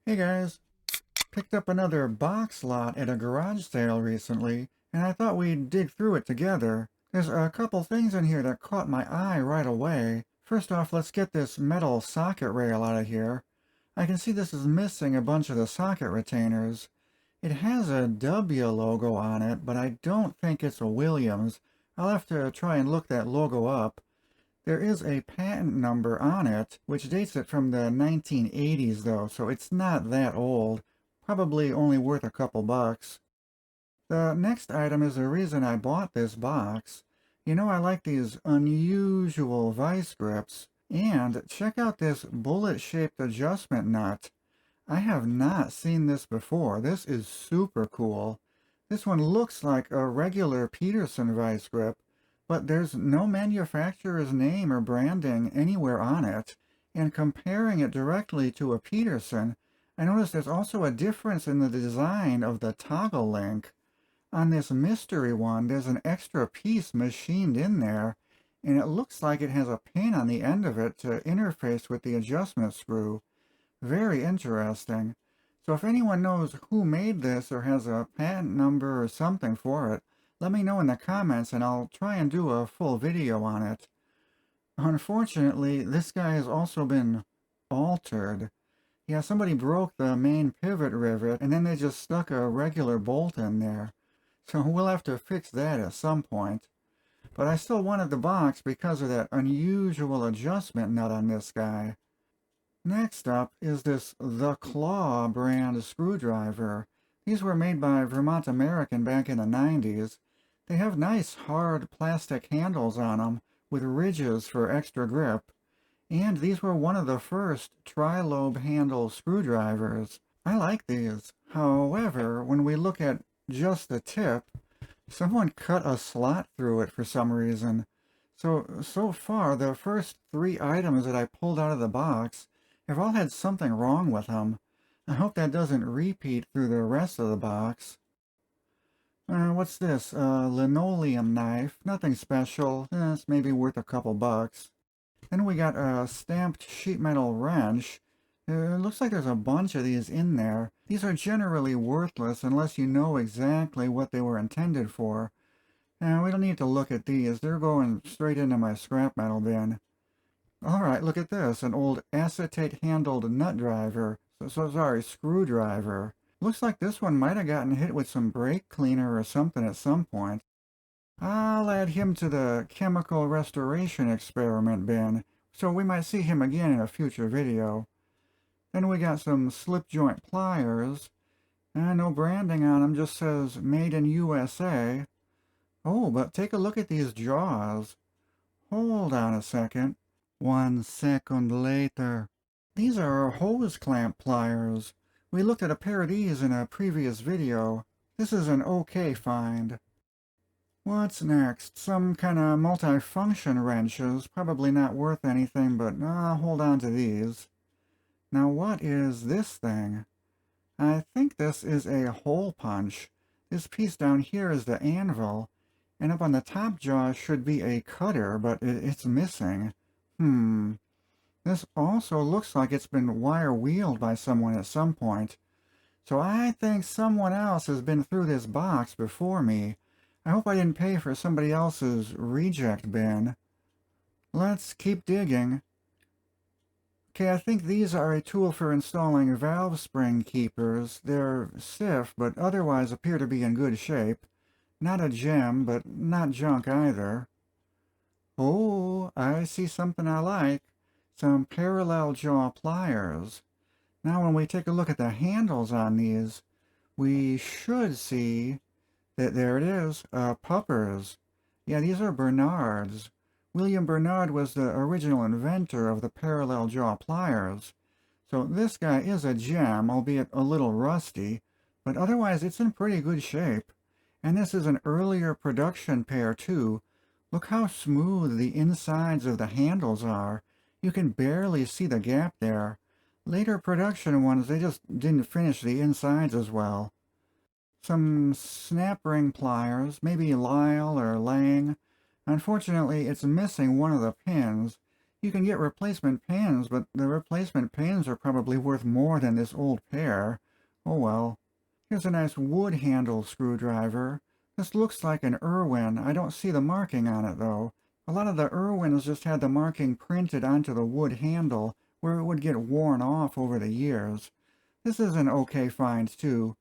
Hey guys, picked up another box lot at a garage sale recently, and I thought we'd dig through it together. There's a couple things in here that caught my eye right away. First off, let's get this metal socket rail out of here. I can see this is missing a bunch of the socket retainers. It has a W logo on it, but I don't think it's a Williams. I'll have to try and look that logo up. There is a patent number on it, which dates it from the 1980s though, so it's not that old. Probably only worth a couple bucks. The next item is the reason I bought this box. You know I like these unusual vice grips. And check out this bullet-shaped adjustment nut. I have not seen this before. This is super cool. This one looks like a regular Peterson vice grip, but there's no manufacturer's name or branding anywhere on it. And comparing it directly to a Peterson, I noticed there's also a difference in the design of the toggle link. On this mystery one, there's an extra piece machined in there, and it looks like it has a pin on the end of it to interface with the adjustment screw. Very interesting. So if anyone knows who made this or has a patent number or something for it, let me know in the comments and I'll try and do a full video on it. Unfortunately, this guy has also been altered. Yeah, somebody broke the main pivot rivet and then they just stuck a regular bolt in there. So we'll have to fix that at some point. But I still wanted the box because of that unusual adjustment nut on this guy. Next up is this The Claw brand screwdriver. These were made by Vermont American back in the 90s. They have nice hard plastic handles on them with ridges for extra grip. And these were one of the first tri-lobe handle screwdrivers. I like these. However, when we look at just the tip, someone cut a slot through it for some reason. So far, the first three items that I pulled out of the box have all had something wrong with them. I hope that doesn't repeat through the rest of the box. What's this? Linoleum knife. Nothing special. It's maybe worth a couple bucks. Then we got a stamped sheet metal wrench. It looks like there's a bunch of these in there. These are generally worthless unless you know exactly what they were intended for. We don't need to look at these. They're going straight into my scrap metal bin. Alright, look at this. An old acetate-handled nut driver. Sorry, screwdriver. Looks like this one might have gotten hit with some brake cleaner or something at some point. I'll add him to the chemical restoration experiment bin, so we might see him again in a future video. Then we got some slip joint pliers. No branding on them, just says Made in USA. Oh, but take a look at these jaws. Hold on a second. 1 second later. These are hose clamp pliers. We looked at a pair of these in a previous video. This is an okay find. What's next? Some kind of multifunction wrenches. Probably not worth anything, but I'll hold on to these. Now what is this thing? I think this is a hole punch. This piece down here is the anvil, and up on the top jaw should be a cutter, but it's missing. This also looks like it's been wire-wheeled by someone at some point. So I think someone else has been through this box before me. I hope I didn't pay for somebody else's reject bin. Let's keep digging. Okay, I think these are a tool for installing valve spring keepers. They're stiff, but otherwise appear to be in good shape. Not a gem, but not junk either. Oh, I see something I like. Some parallel jaw pliers. Now when we take a look at the handles on these, we should see that there it is, puppers. Yeah, these are Bernards. William Bernard was the original inventor of the parallel jaw pliers. So this guy is a gem, albeit a little rusty, but otherwise it's in pretty good shape. And this is an earlier production pair too. Look how smooth the insides of the handles are. You can barely see the gap there. Later production ones, they just didn't finish the insides as well. Some snap ring pliers, maybe Lyle or Lang. Unfortunately, it's missing one of the pins. You can get replacement pins, but the replacement pins are probably worth more than this old pair. Oh well. Here's a nice wood handle screwdriver. This looks like an Irwin. I don't see the marking on it though. A lot of the Irwins just had the marking printed onto the wood handle where it would get worn off over the years. This is an okay find too.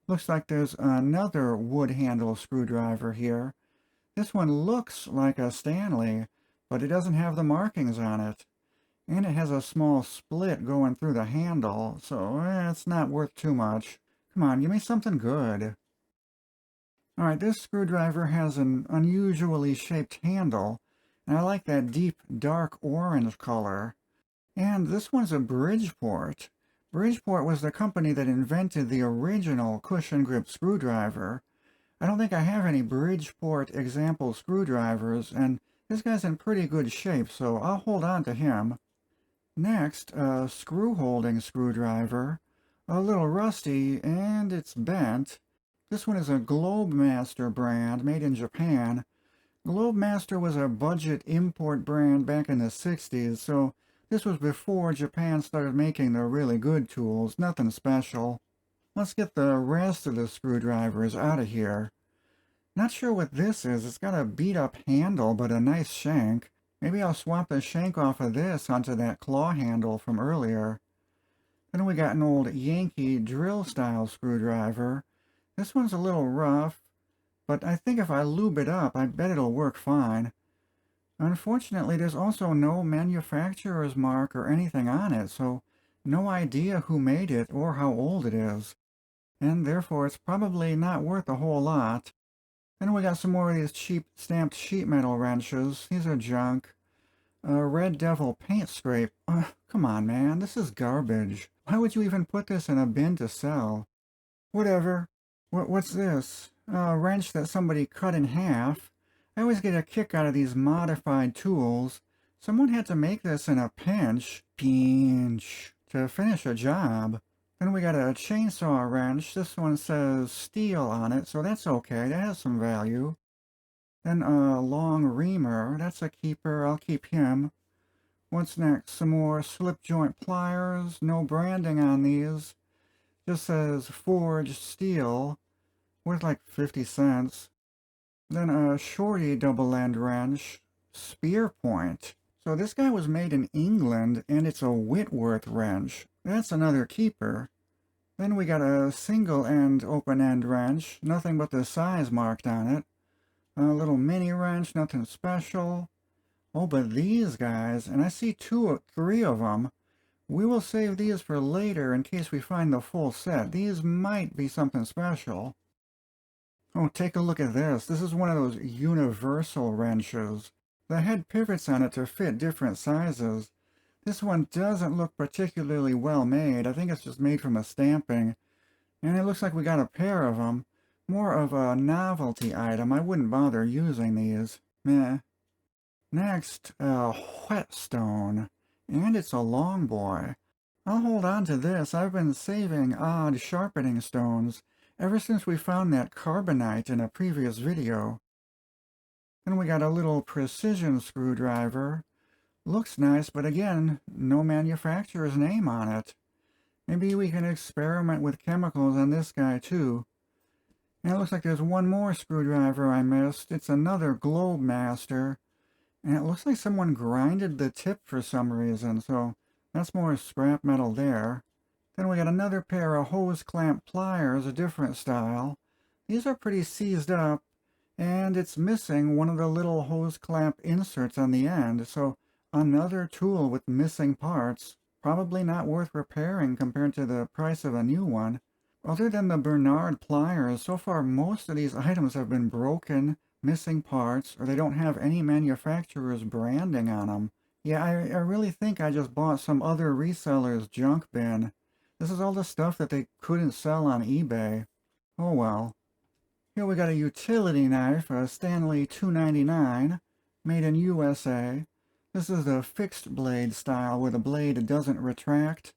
Looks like there's another wood handle screwdriver here. This one looks like a Stanley, but it doesn't have the markings on it. And it has a small split going through the handle, so it's not worth too much. Come on, give me something good. Alright, this screwdriver has an unusually shaped handle, and I like that deep, dark orange color. And this one's a Bridgeport. Bridgeport was the company that invented the original cushion grip screwdriver. I don't think I have any Bridgeport example screwdrivers, and this guy's in pretty good shape, so I'll hold on to him. Next, a screw-holding screwdriver. A little rusty, and it's bent. This one is a Globemaster brand, made in Japan. Globemaster was a budget import brand back in the 60s, so this was before Japan started making the really good tools, nothing special. Let's get the rest of the screwdrivers out of here. Not sure what this is. It's got a beat-up handle, but a nice shank. Maybe I'll swap the shank off of this onto that claw handle from earlier. Then we got an old Yankee drill-style screwdriver. This one's a little rough, but I think if I lube it up, I bet it'll work fine. Unfortunately, there's also no manufacturer's mark or anything on it, so no idea who made it or how old it is. And therefore, it's probably not worth a whole lot. Then we got some more of these cheap stamped sheet metal wrenches. These are junk. A Red Devil paint scrape. Come on, man, this is garbage. Why would you even put this in a bin to sell? Whatever. What's this? A wrench that somebody cut in half. I always get a kick out of these modified tools. Someone had to make this in a pinch, to finish a job. Then we got a chainsaw wrench. This one says steel on it, so that's okay. That has some value. Then a long reamer. That's a keeper. I'll keep him. What's next? Some more slip joint pliers. No branding on these. Just says forged steel. Worth like 50 cents. Then a shorty double end wrench. Spear point. So this guy was made in England, and it's a Whitworth wrench. That's another keeper. Then we got a single end open end wrench. Nothing but the size marked on it. A little mini wrench, nothing special. Oh, but these guys, and I see 2 or 3 of them. We will save these for later in case we find the full set. These might be something special. Oh, take a look at this. This is one of those universal wrenches. The head pivots on it to fit different sizes. This one doesn't look particularly well made. I think it's just made from a stamping. And it looks like we got a pair of them. More of a novelty item. I wouldn't bother using these. Meh. Next, a whetstone. And it's a long boy. I'll hold on to this. I've been saving odd sharpening stones ever since we found that carbonite in a previous video. Then we got a little precision screwdriver. Looks nice, but again, no manufacturer's name on it. Maybe we can experiment with chemicals on this guy too. And it looks like there's one more screwdriver I missed. It's another Globemaster. And it looks like someone grinded the tip for some reason, so that's more scrap metal there. Then we got another pair of hose clamp pliers, a different style. These are pretty seized up, and it's missing one of the little hose clamp inserts on the end, so another tool with missing parts. Probably not worth repairing compared to the price of a new one. Other than the Bernard pliers, so far most of these items have been broken, missing parts, or they don't have any manufacturer's branding on them. Yeah, I really think I just bought some other reseller's junk bin. This is all the stuff that they couldn't sell on eBay. Oh well. Here we got a utility knife, a Stanley 299, made in USA. This is the fixed blade style where the blade doesn't retract.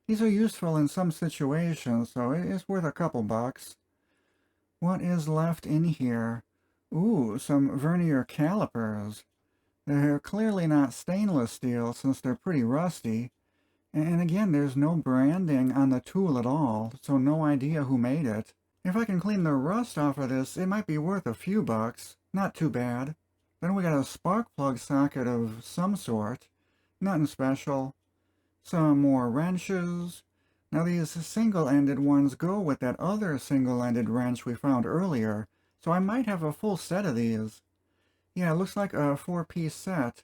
These are useful in some situations, so it's worth a couple bucks. What is left in here? Ooh, some vernier calipers. They're clearly not stainless steel since they're pretty rusty. And again, there's no branding on the tool at all, so no idea who made it. If I can clean the rust off of this, it might be worth a few bucks. Not too bad. Then we got a spark plug socket of some sort. Nothing special. Some more wrenches. Now these single-ended ones go with that other single-ended wrench we found earlier, so I might have a full set of these. Yeah, it looks like a 4-piece set.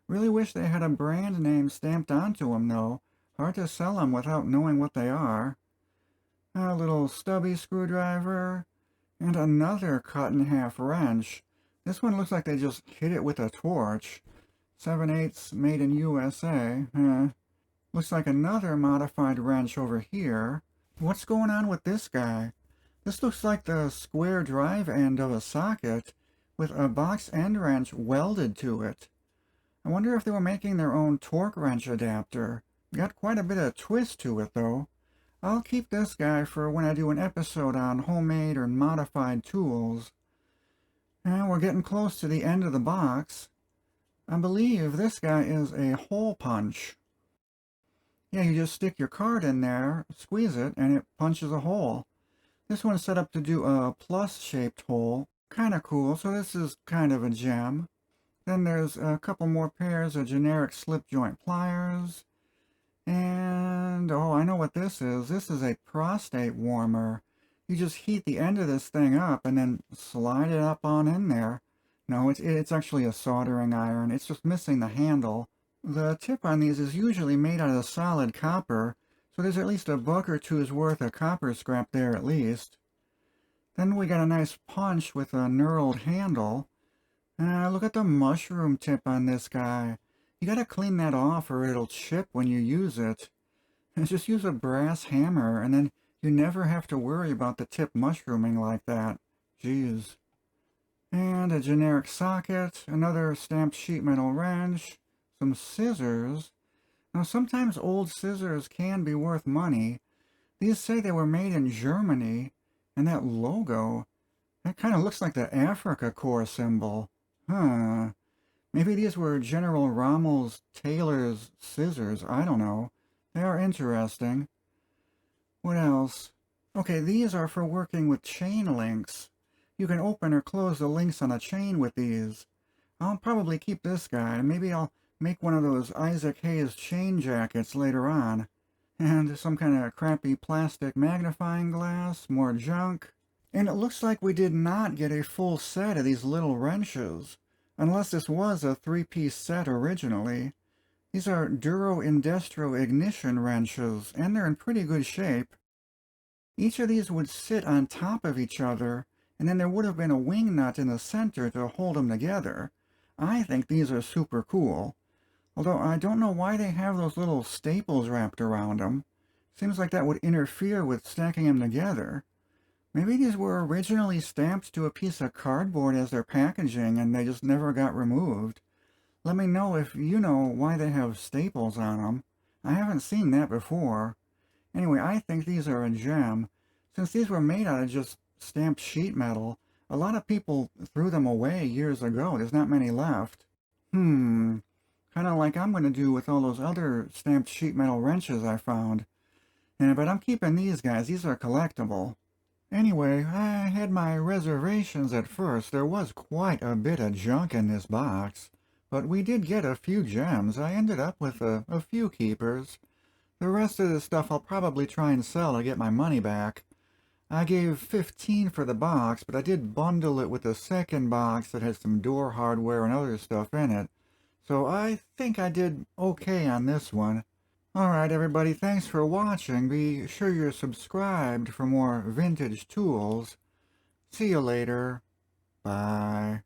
Really wish they had a brand name stamped onto them, though. Hard to sell them without knowing what they are. A little stubby screwdriver. And another cut-in-half wrench. This one looks like they just hit it with a torch. 7/8 made in USA. Looks like another modified wrench over here. What's going on with this guy? This looks like the square drive end of a socket with a box end wrench welded to it. I wonder if they were making their own torque wrench adapter. Got quite a bit of twist to it, though. I'll keep this guy for when I do an episode on homemade or modified tools. And we're getting close to the end of the box. I believe this guy is a hole punch. Yeah, you just stick your card in there, squeeze it, and it punches a hole. This one's set up to do a plus-shaped hole. Kinda cool, so this is kind of a gem. Then there's a couple more pairs of generic slip joint pliers. And, oh, I know what this is. This is a prostate warmer. You just heat the end of this thing up and then slide it up on in there. No, it's actually a soldering iron. It's just missing the handle. The tip on these is usually made out of solid copper, so there's at least a buck or two's worth of copper scrap there at least. Then we got a nice punch with a knurled handle. Look at the mushroom tip on this guy. You gotta clean that off or it'll chip when you use it. And just use a brass hammer and then you never have to worry about the tip mushrooming like that. Jeez. And a generic socket, another stamped sheet metal wrench, some scissors. Now sometimes old scissors can be worth money. These say they were made in Germany, and that logo, that kind of looks like the Africa Corps symbol. Huh. Maybe these were General Rommel's tailor's scissors. I don't know. They are interesting. What else? Okay, these are for working with chain links. You can open or close the links on a chain with these. I'll probably keep this guy. Maybe I'll make one of those Isaac Hayes chain jackets later on. And some kind of crappy plastic magnifying glass, more junk. And it looks like we did not get a full set of these little wrenches. Unless this was a 3-piece set originally. These are Duro Indestro ignition wrenches, and they're in pretty good shape. Each of these would sit on top of each other, and then there would have been a wing nut in the center to hold them together. I think these are super cool. Although I don't know why they have those little staples wrapped around them. Seems like that would interfere with stacking them together. Maybe these were originally stamped to a piece of cardboard as their packaging and they just never got removed. Let me know if you know why they have staples on them. I haven't seen that before. Anyway, I think these are a gem. Since these were made out of just stamped sheet metal, a lot of people threw them away years ago. There's not many left. Kind of like I'm going to do with all those other stamped sheet metal wrenches I found. But I'm keeping these guys. These are collectible. Anyway, I had my reservations at first. There was quite a bit of junk in this box. But we did get a few gems. I ended up with a few keepers. The rest of the stuff I'll probably try and sell to get my money back. I gave $15 for the box, but I did bundle it with a second box that has some door hardware and other stuff in it. So I think I did okay on this one. Alright everybody, thanks for watching. Be sure you're subscribed for more vintage tools. See you later. Bye.